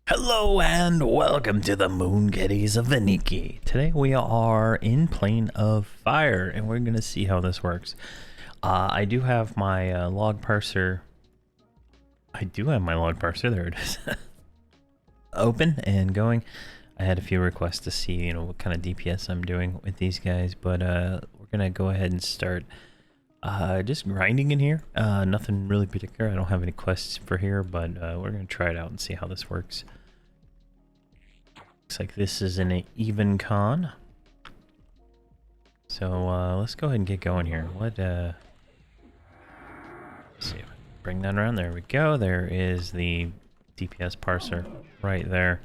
Hello and welcome to the Moon Kitties of Veniki. Today we are in Plane of Fire and we're going to see how this works. I do have my log parser. There it is. Open and going. I had a few requests to see, what kind of DPS I'm doing with these guys, but we're going to go ahead and start just grinding in here. Nothing really particular. I don't have any quests for here, but we're going to try it out and see how this works. Looks like this is an even con. So let's go ahead and get going here. Let's see if I can bring that around. There we go. There is the DPS parser right there.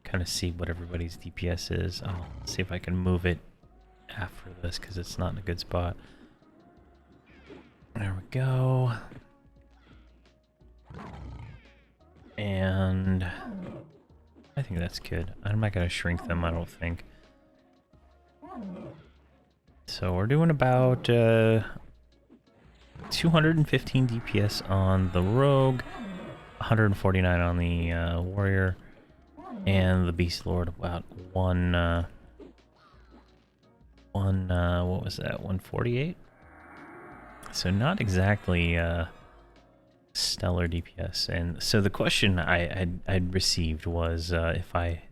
Kind of see what everybody's DPS is. I'll see if I can move it after this because it's not in a good spot. There we go. And I think that's good. I'm not going to shrink them, I don't think. So we're doing about 215 DPS on the Rogue, 149 on the Warrior, and the Beast Lord about what was that, 148? So not exactly stellar DPS. And so the question I'd received was if I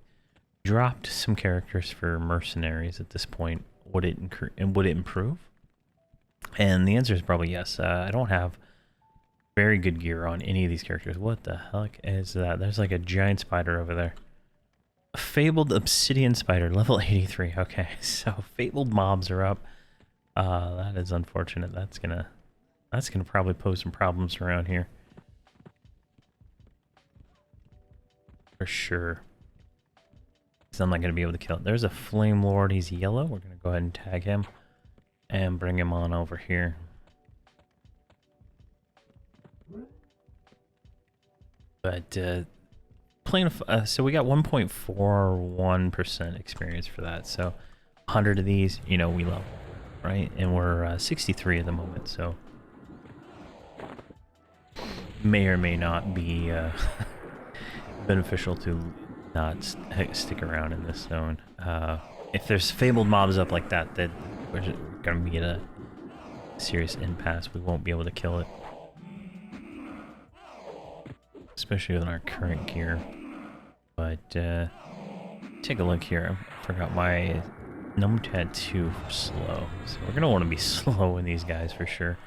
dropped some characters for mercenaries at this point, would it improve? And the answer is probably yes. I don't have very good gear on any of these characters. What the heck is that? There's like a giant spider over there. A fabled obsidian spider, level 83. Okay, so fabled mobs are up. That is unfortunate. That's gonna probably pose some problems around here. For sure. So I'm not gonna be able to kill it. There's a Flame Lord, he's yellow. We're gonna go ahead and tag him and bring him on over here. But so we got 1.41% experience for that. So 100 of these, we level, right? And we're 63 at the moment, so may or may not be beneficial to not stick around in this zone. If there's fabled mobs up like that, then we're gonna be at a serious impasse. We won't be able to kill it, especially with our current gear. But take a look here. I forgot my numpad 2 for slow, so we're gonna want to be slow in these guys for sure.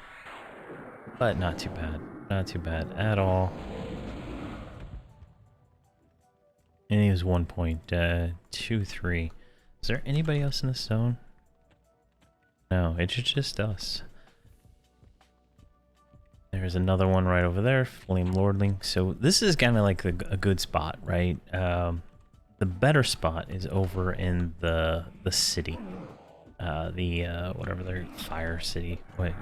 But not too bad. Not too bad at all. And he was 1.23. Is there anybody else in this zone? No, it's just us. There's another one right over there, Flame Lordling. So this is kind of like a good spot, right? The better spot is over in the city. Whatever their fire city. Wait,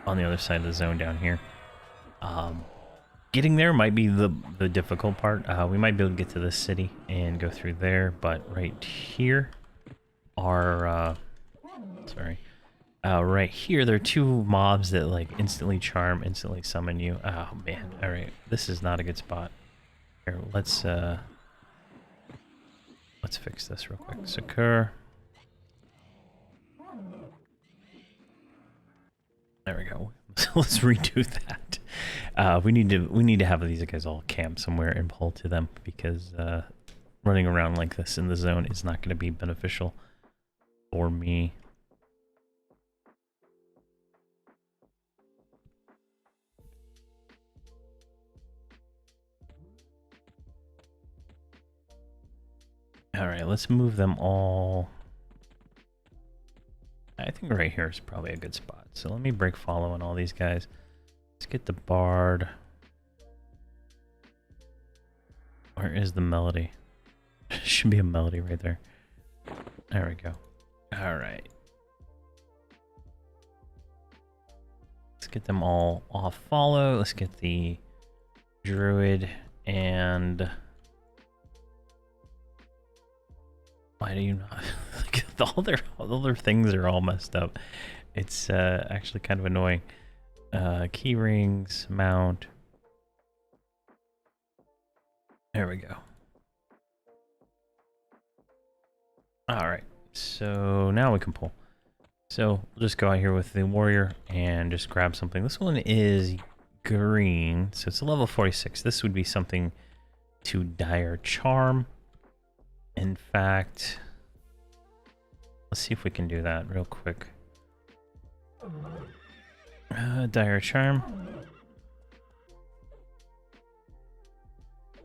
on the other side of the zone down here. Getting there might be the difficult part. We might be able to get to this city and go through there, but right here are right here there are two mobs that like instantly charm, instantly summon you. Oh man, all right, this is not a good spot. Here, let's fix this real quick. Secure. There we go. Let's redo that. We need to have these guys all camp somewhere and pull to them, because running around like this in the zone is not going to be beneficial for me. All right, let's move them all. I think right here is probably a good spot. So let me break follow on all these guys. Let's get the bard. Where is the melody? Should be a melody right there. There we go. All right. Let's get them all off follow. Let's get the druid and... Why do you not? all their things are all messed up. It's actually kind of annoying. Key rings, mount. There we go. All right, so now we can pull. So we'll just go out here with the warrior and just grab something. This one is green, so it's a level 46. This would be something to dire charm. In fact, let's see if we can do that real quick. Dire charm.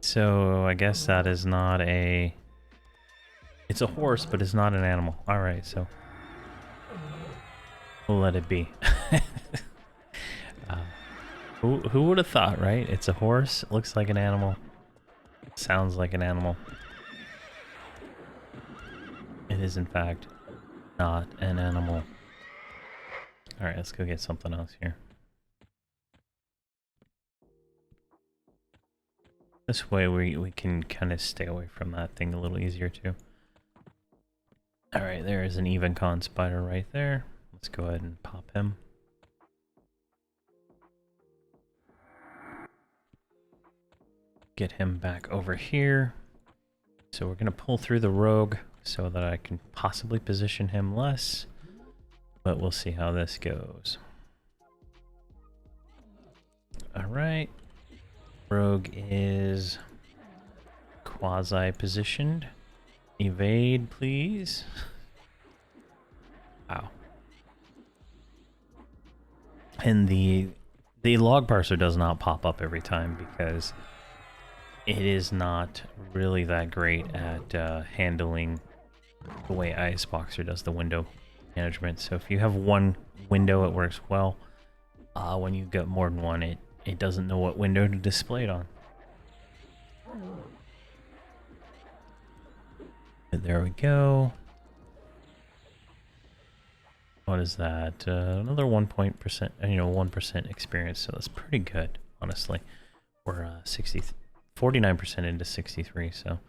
So I guess that is not a... It's a horse, but it's not an animal. All right, so we'll let it be. Who would have thought, right? It's a horse, it looks like an animal, sounds like an animal. It is, in fact, not an animal. All right, let's go get something else here. This way we can kind of stay away from that thing a little easier too. All right, there is an even con spider right there. Let's go ahead and pop him. Get him back over here. So we're gonna pull through the rogue so that I can possibly position him less, but we'll see how this goes. All right, rogue is quasi-positioned. Evade, please. Wow. And the log parser does not pop up every time because it is not really that great at handling the way Iceboxer does the window management. So if you have one window, it works well. When you get more than one, it doesn't know what window to display it on. But there we go. What is that? Another 1% experience. So that's pretty good, honestly. We're 49% into 63, so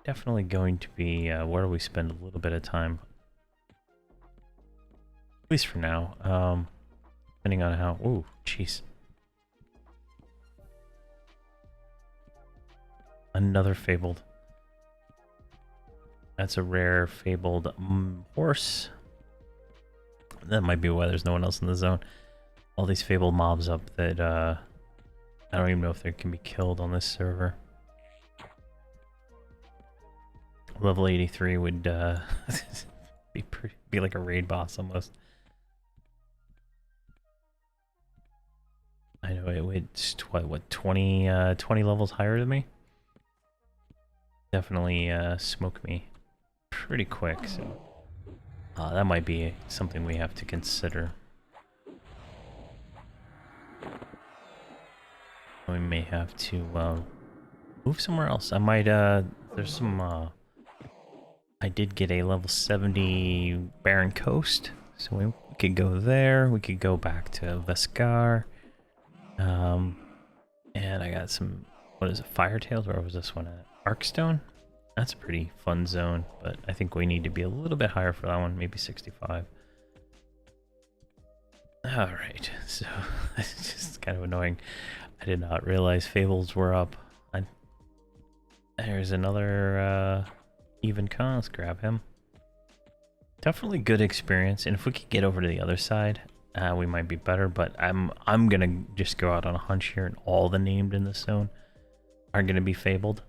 definitely going to be where we spend a little bit of time, at least for now. Depending on how. Ooh, jeez. Another fabled. That's a rare fabled horse. That might be why there's no one else in the zone. All these fabled mobs up that I don't even know if they can be killed on this server. Level 83 would be like a raid boss almost. I know it would, what 20 levels higher than me. Definitely smoke me pretty quick, so that might be something we have to consider. We may have to move somewhere else. I might there's some I did get a level 70 Barren Coast, so we could go there. We could go back to Vescar. And I got some, what is it, Firetails? Where was this one at? Arkstone? That's a pretty fun zone, but I think we need to be a little bit higher for that one, maybe 65. Alright, so it's just kind of annoying. I did not realize Fables were up. There's another even con. Let's grab him. Definitely good experience, and if we could get over to the other side, we might be better, but I'm gonna just go out on a hunch here, and all the named in this zone are gonna be fabled.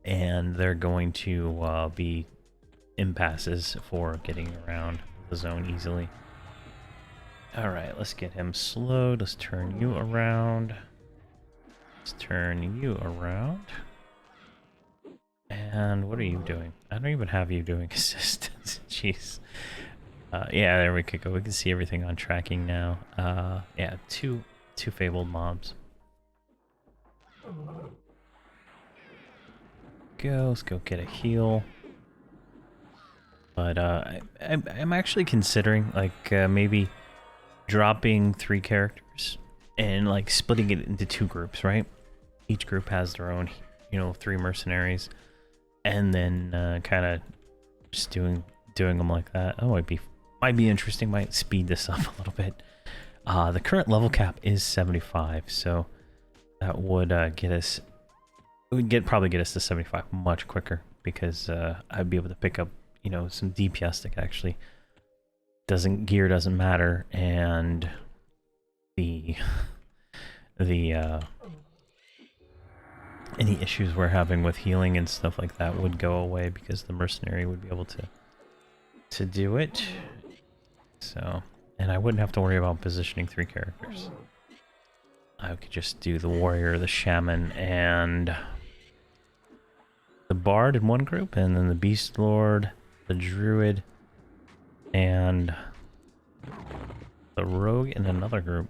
And they're going to be impasses for getting around the zone easily. Alright, let's get him slowed. Let's turn you around. Let's turn you around. And what are you doing? I don't even have you doing assistance. Jeez. Yeah, there we could go. We can see everything on tracking now. Yeah, two fabled mobs. Let's go get a heal. But I'm actually considering like maybe dropping 3 characters and like splitting it into 2 groups, right? Each group has their own, 3 mercenaries, and then kind of just doing them like that. That might be interesting. Might speed this up a little bit. The current level cap is 75, so that would get us. It would probably get us to 75 much quicker because I'd be able to pick up, you know, some DPS that actually gear doesn't matter, and the any issues we're having with healing and stuff like that would go away because the mercenary would be able to do it. So, and I wouldn't have to worry about positioning 3 characters. I could just do the warrior, the shaman, and the bard in one group, and then the beast lord, the druid, and the rogue in another group.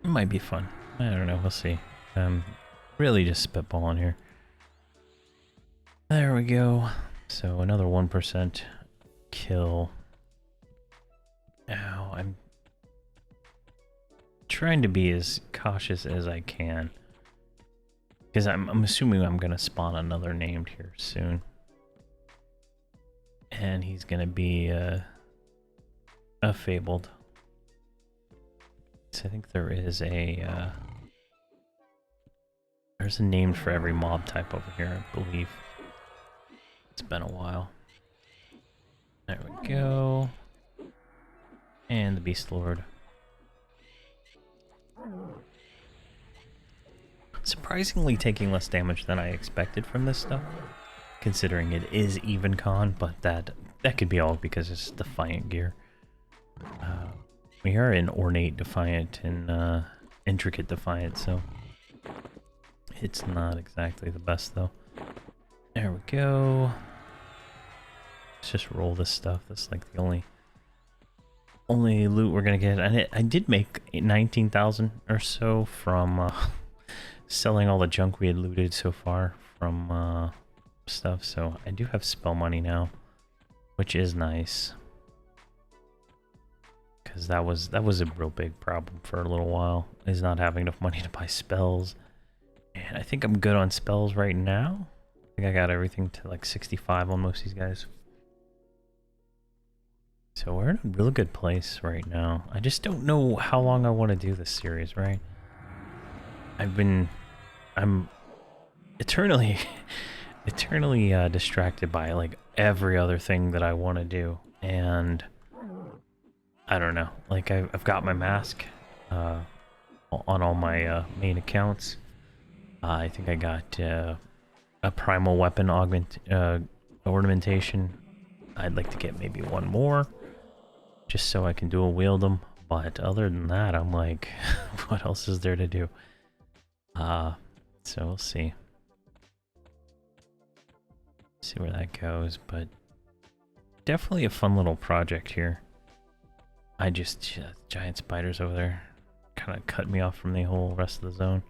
It might be fun. I don't know. We'll see. I'm really just spitballing here. There we go. So another 1% kill. Ow, I'm trying to be as cautious as I can. Because I'm assuming I'm going to spawn another named here soon. And he's going to be a fabled. So I think there is there's a name for every mob type over here, I believe. It's been a while. There we go. And the Beast Lord. Surprisingly taking less damage than I expected from this stuff, considering it is even con, but that could be all because it's Defiant gear. We are in Ornate Defiant and Intricate Defiant, so it's not exactly the best though. There we go. Let's just roll this stuff. That's like the only loot we're gonna get. And I did make 19,000 or so from selling all the junk we had looted so far from stuff. So I do have spell money now, which is nice. Because that was a real big problem for a little while, is not having enough money to buy spells. And I think I'm good on spells right now. I think I got everything to like 65 on most of these guys. So we're in a really good place right now. I just don't know how long I want to do this series, right? I'm eternally distracted by like every other thing that I want to do, and I don't know. Like I've got my mask on all my main accounts. I think I got a primal weapon ornamentation. I'd like to get maybe one more, just so I can dual wield them. But other than that, I'm like, what else is there to do? So we'll see. See where that goes, but definitely a fun little project here. I just giant spiders over there kind of cut me off from the whole rest of the zone.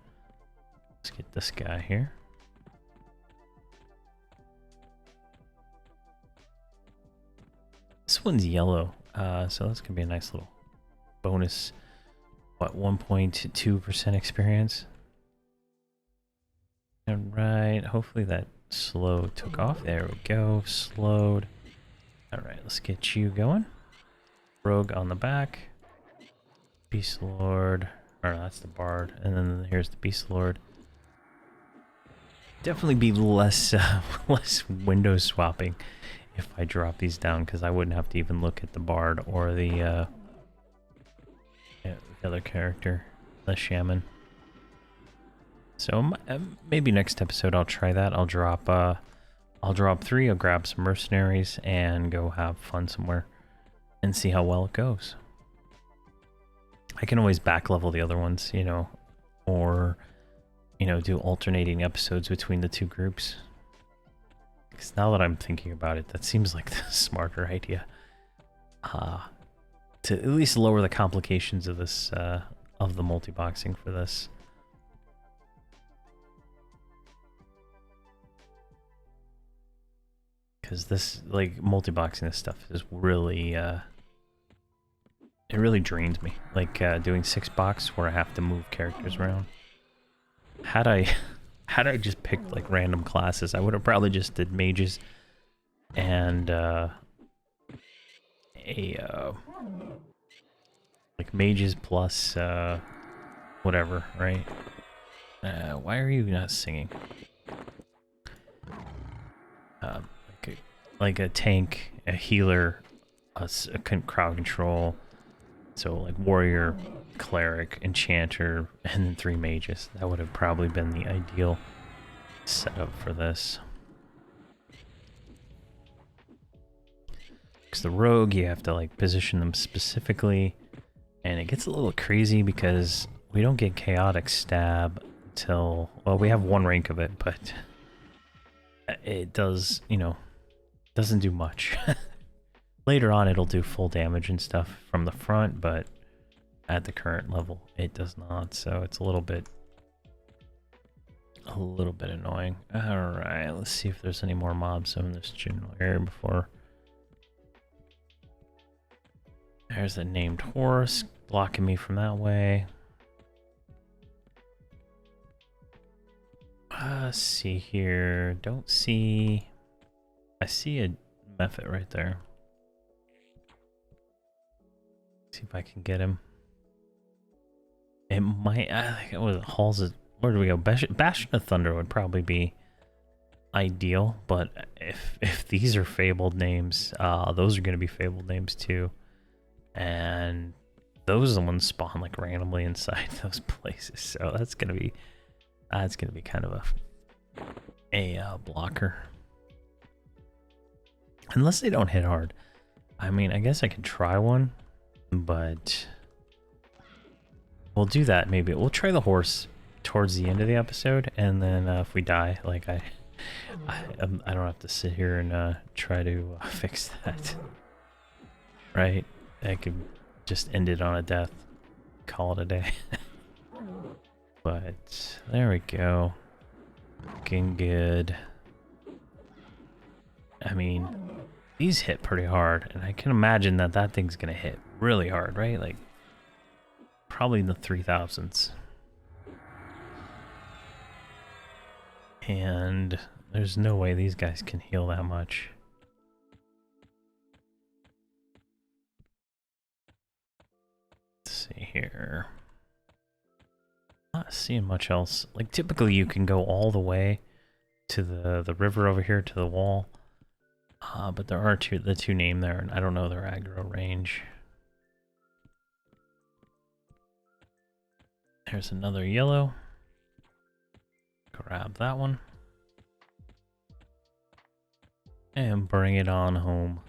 Let's get this guy here. This one's yellow, so that's gonna be a nice little bonus. What, 1.2% experience? And right, hopefully that slow took off. There we go, slowed. All right, let's get you going. Rogue on the back. Beast Lord. Or no, that's the Bard. And then here's the Beast Lord. Definitely be less Windows swapping if I drop these down, because I wouldn't have to even look at the Bard or the other character, the Shaman. So maybe next episode I'll try that. I'll drop 3. I'll grab some mercenaries and go have fun somewhere and see how well it goes. I can always back level the other ones, you know, or do alternating episodes between the two groups. Because now that I'm thinking about it, that seems like the smarter idea. To at least lower the complications of this, of the multi-boxing for this. Because this, like, multi-boxing this stuff is really, it really drains me. Like, doing 6-box where I have to move characters around. Had I just picked, like, random classes, I would have probably just did mages and like mages plus whatever, right? Why are you not singing? Like a tank, a healer, crowd control. So like warrior, cleric, enchanter, and then 3 mages. That would have probably been the ideal setup for this. Because the rogue, you have to like position them specifically, and it gets a little crazy because we don't get chaotic stab until, well, we have 1 rank of it, but it does, you know, doesn't do much. Later on, it'll do full damage and stuff from the front, but at the current level, it does not. So it's a little bit annoying. All right, let's see if there's any more mobs in this general area before. There's a named horse blocking me from that way. Let's see here. Don't see. I see a method right there. See if I can get him. It might. I think it was Halls. Where do we go? Bastion of Thunder would probably be ideal, but if these are fabled names, those are going to be fabled names too, and those are the ones spawn like randomly inside those places. So that's gonna be kind of a blocker, unless they don't hit hard. I mean, I guess I could try one, but we'll do that. Maybe we'll try the horse towards the end of the episode, and then if we die, like I don't have to sit here and try to fix that. Right? I could just end it on a death, call it a day. But there we go. Looking good. I mean, these hit pretty hard, and I can imagine that that thing's gonna hit really hard, right? Like probably in the 3000s. And there's no way these guys can heal that much. Let's see here. Not seeing much else. Like typically you can go all the way to the river over here to the wall. But there are the two named there, and I don't know their aggro range. There's another yellow. Grab that one. And bring it on home.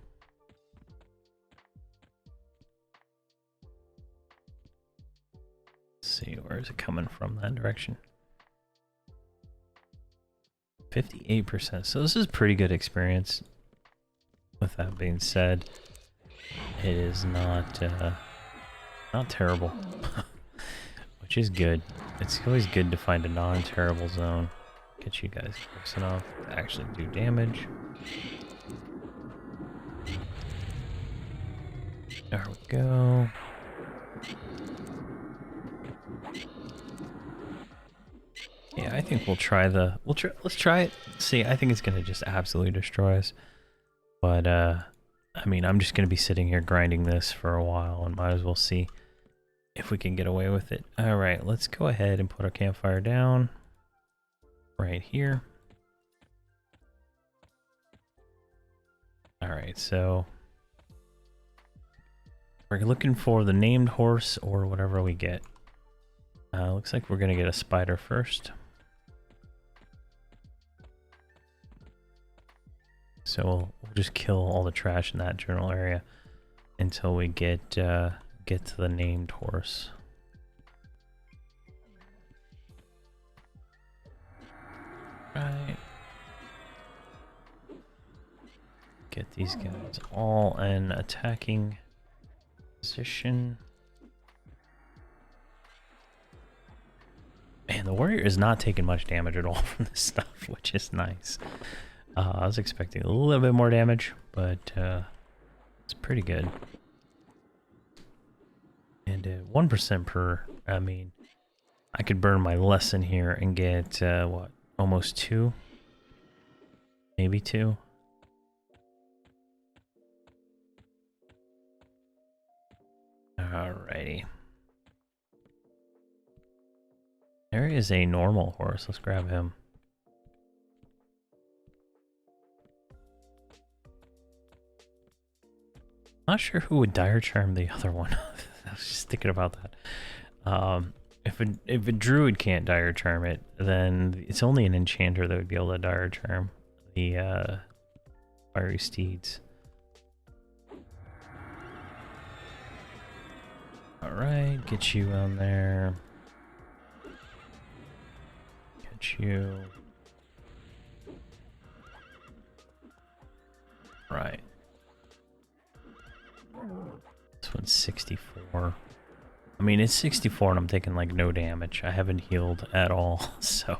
Let's see, where is it coming from that direction? 58%. So this is pretty good experience. With that being said, it is not terrible. Which is good. It's always good to find a non-terrible zone. Get you guys close enough to actually do damage. There we go. Yeah, I think we'll try let's try it. See, I think it's gonna just absolutely destroy us. But I mean, I'm just gonna be sitting here grinding this for a while, and might as well see if we can get away with it. All right, let's go ahead and put our campfire down right here. All right, so we're looking for the named horse or whatever we get. Looks like we're gonna get a spider first. So we'll just kill all the trash in that general area until we get to the named horse. Right. Get these guys all in attacking position. Man, the warrior is not taking much damage at all from this stuff, which is nice. I was expecting a little bit more damage, but it's pretty good. And 1% per, I mean, I could burn my lesson here and get, what, almost 2? Maybe 2? Alrighty. There is a normal horse. Let's grab him. Not sure who would dire charm the other one. I was just thinking about that. If a druid can't dire charm it, then it's only an enchanter that would be able to dire charm the fiery steeds. All right, get you on there. Get you. Right. This one's 64. I mean, it's 64 and I'm taking like no damage. I haven't healed at all, so.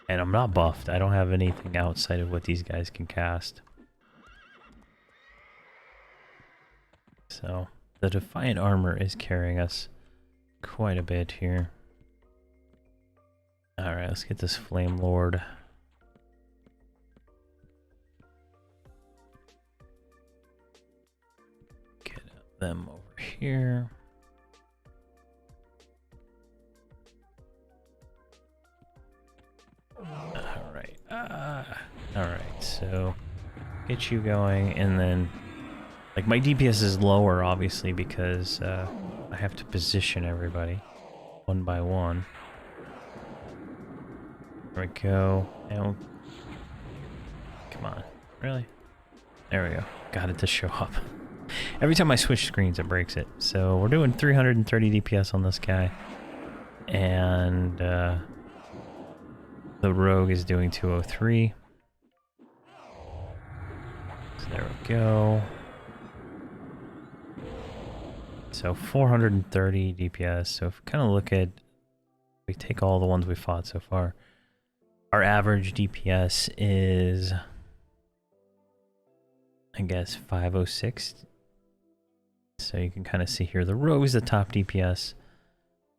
And I'm not buffed. I don't have anything outside of what these guys can cast. So, the Defiant Armor is carrying us quite a bit here. Alright, let's get this Flame Lord. Get them over here. Alright, alright, so get you going, and then, like, my DPS is lower, obviously, because I have to position everybody one by one. There we go. And come on, really? There we go. Got it to show up. Every time I switch screens, it breaks it. So we're doing 330 DPS on this guy, and the rogue is doing 203. So there we go. So 430 DPS. So if we kind of look at, we take all the ones we fought so far, our average DPS is, I guess, 506. So you can kind of see here, the rogue is the top DPS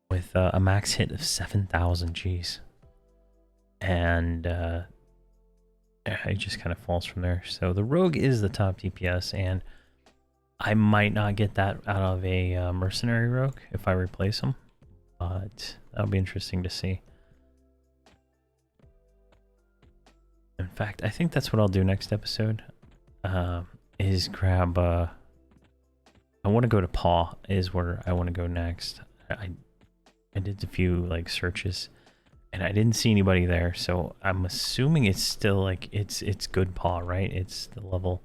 with a max hit of 7,000 Gs. And it just kind of falls from there. So the rogue is the top DPS, and I might not get that out of a mercenary rogue if I replace him, but that'll be interesting to see. In fact, I think that's what I'll do next episode, is grab, I want to go to Paw, is where I want to go next. I did a few, like, searches, and I didn't see anybody there, so I'm assuming it's still, like, it's good Paw, right? It's the level,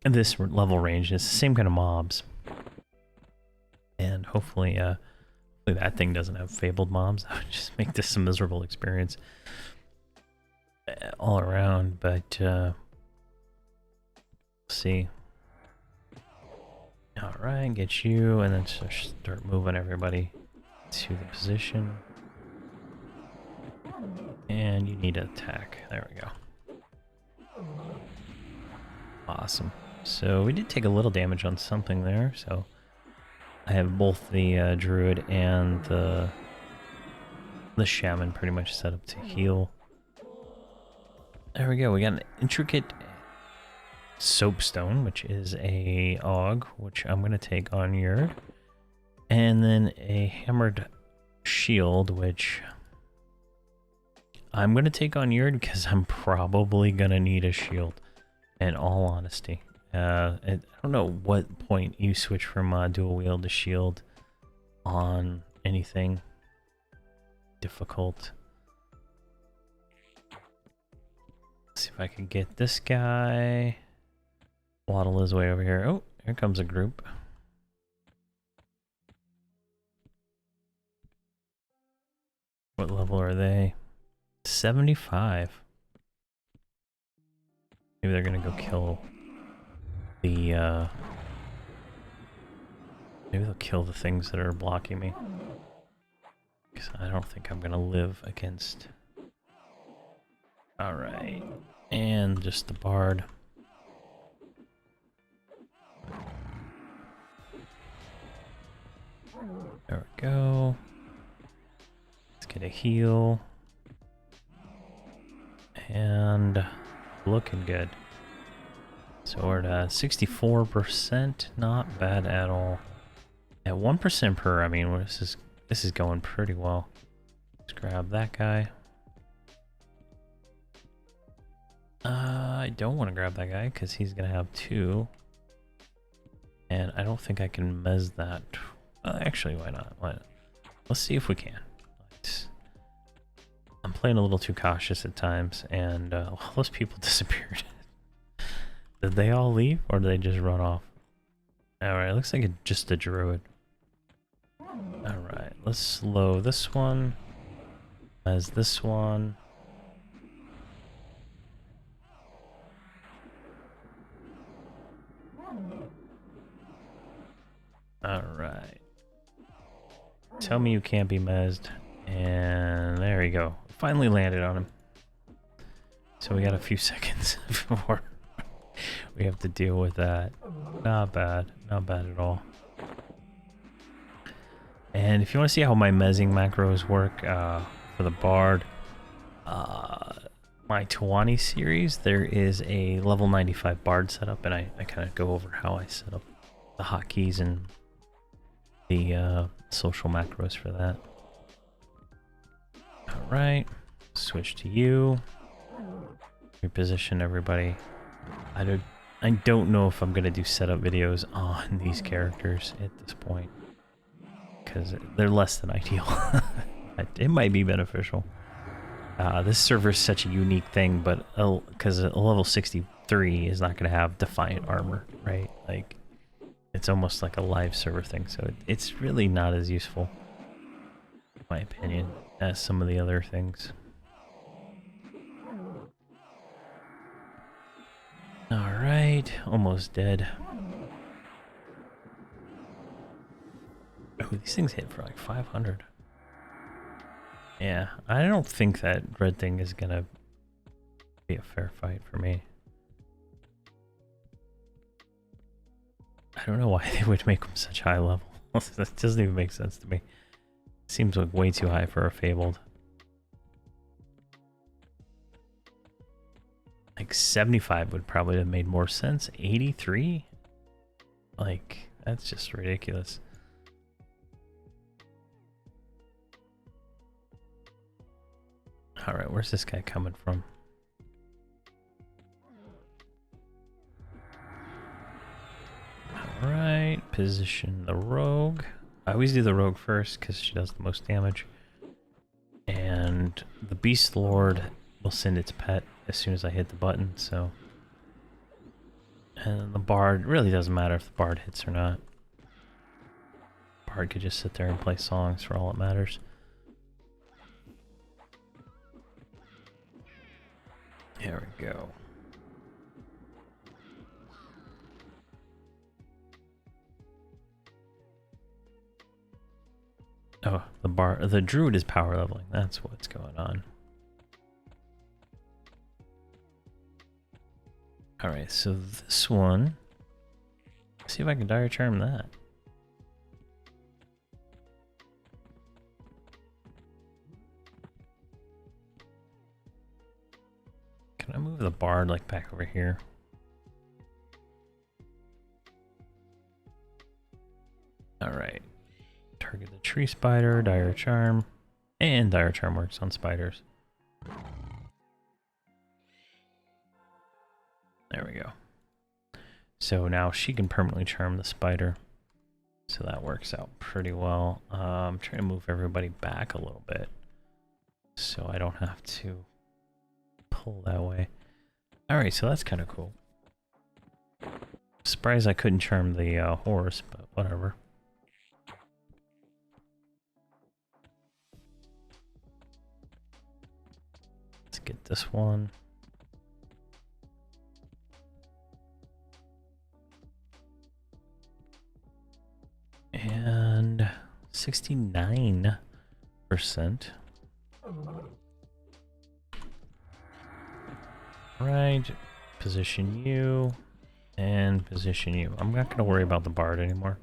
in this level range, it's the same kind of mobs. And hopefully, hopefully that thing doesn't have fabled mobs. That would just make this a miserable experience all around, but we'll see. Alright, get you, and then start moving everybody to the position. And you need to attack. There we go. Awesome. So we did take a little damage on something there, so I have both the druid and the shaman pretty much set up to heal. There we go. We got an intricate soapstone, which is a AUG, which I'm going to take on Yurd. And then a hammered shield, which I'm going to take on Yurd because I'm probably going to need a shield, in all honesty. I don't know what point you switch from dual wield to shield on anything difficult. Let's see if I can get this guy. Waddle his way over here. Oh, here comes a group. What level are they? 75. Maybe they're gonna go kill the maybe they'll kill the things that are blocking me, because I don't think I'm gonna live against. All right, and just the bard. There we go. Let's get a heal. And looking good. So we're at 64%, not bad at all. At 1% per, I mean, this is going pretty well. Let's grab that guy. I don't want to grab that guy because he's gonna have 2. And I don't think I can mez that. Actually, why not? Why not? Let's see if we can. I'm playing a little too cautious at times, and all those people disappeared. Did they all leave, or did they just run off? Alright, looks like it's just a druid. Alright, let's slow this one as this one. Alright. Tell me you can't be mezzed. And there we go. Finally landed on him. So we got a few seconds before we have to deal with that. Not bad. Not bad at all. And if you want to see how my mezzing macros work for the Bard, my Tawani series, there is a level 95 Bard setup, and I kind of go over how I set up the hotkeys and the social macros for that. Alright, switch to you. Reposition everybody. I don't know if I'm going to do setup videos on these characters at this point, because they're less than ideal. It might be beneficial. This server is such a unique thing, but because a level 63 is not going to have Defiant armor, right? Like, it's almost like a live server thing, so it's really not as useful, in my opinion, as some of the other things. Alright, almost dead. Oh, these things hit for like 500. Yeah, I don't think that red thing is gonna be a fair fight for me. I don't know why they would make them such high level. That doesn't even make sense to me. Seems like way too high for a Fabled. Like 75 would probably have made more sense. 83? Like, that's just ridiculous. Alright, where's this guy coming from? Alright, position the rogue. I always do the rogue first because she does the most damage. And the Beast Lord will send its pet as soon as I hit the button, so. And the Bard, really doesn't matter if the Bard hits or not. Bard could just sit there and play songs for all it matters. There we go. Oh, the druid is power leveling. That's what's going on. Alright, so this one, let's see if I can dire charm that. Can I move the Bard like back over here? Alright. Target the tree spider, dire charm, and dire charm works on spiders. There we go. So now she can permanently charm the spider. So that works out pretty well. I'm trying to move everybody back a little bit so I don't have to pull that way. Alright, so that's kind of cool. Surprised I couldn't charm the horse, but whatever. Let's get this one. And 69%. Right, position you, and position you. I'm not going to worry about the Bard anymore.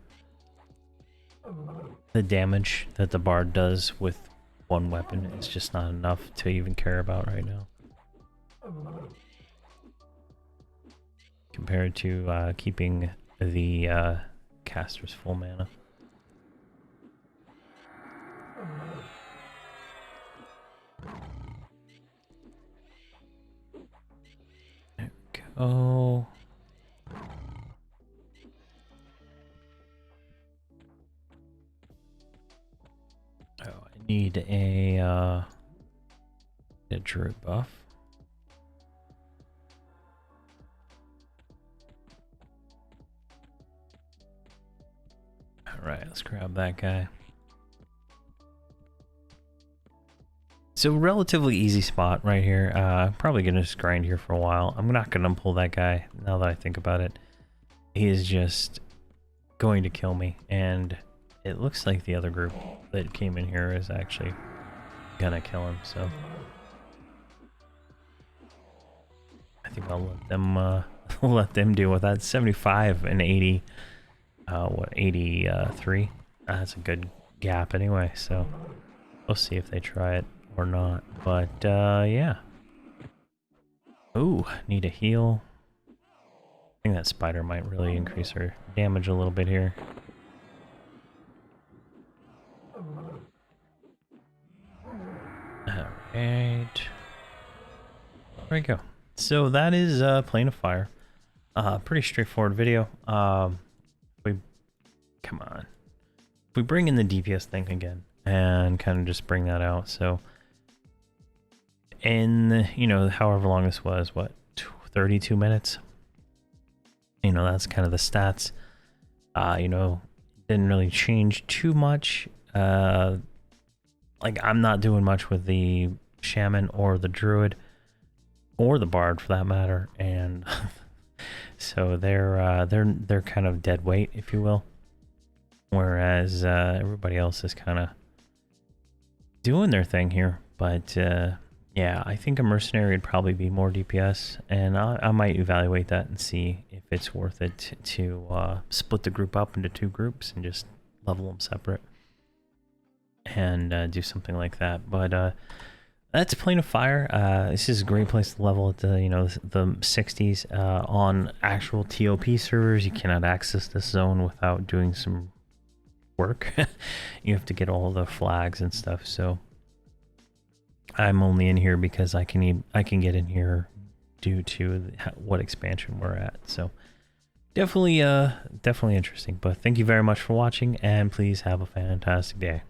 The damage that the Bard does with one weapon is just not enough to even care about right now. compared to keeping the casters full mana. There we go. Oh, I need a druid buff. All right, let's grab that guy. So relatively easy spot right here. Probably gonna just grind here for a while. I'm not gonna pull that guy now that I think about it. He is just going to kill me, and it looks like the other group that came in here is actually gonna kill him. So I think I'll let them let them deal with that. 75 and 80. What 83? That's a good gap anyway. So we'll see if they try it or not. But yeah. Ooh, need a heal. I think that spider might really increase her damage a little bit here. Alright. There we go. So that is Plane of Fire. Pretty straightforward video. Come on. If we bring in the DPS thing again and kind of just bring that out. So in, you know, however long this was, what, 32 minutes? You know, that's kind of the stats. You know, didn't really change too much. Like, I'm not doing much with the shaman or the druid or the bard for that matter, and so they're kind of dead weight, if you will. Whereas everybody else is kind of doing their thing here. But yeah, I think a mercenary would probably be more DPS, and I might evaluate that and see if it's worth it to split the group up into 2 groups and just level them separate and do something like that. But that's Plane of Fire. This is a great place to level at the, you know, the 60s. On actual TOP servers, you cannot access this zone without doing some work. You have to get all the flags and stuff. So I'm only in here because I can get in here due to what expansion we're at. So definitely interesting. But thank you very much for watching, and please have a fantastic day.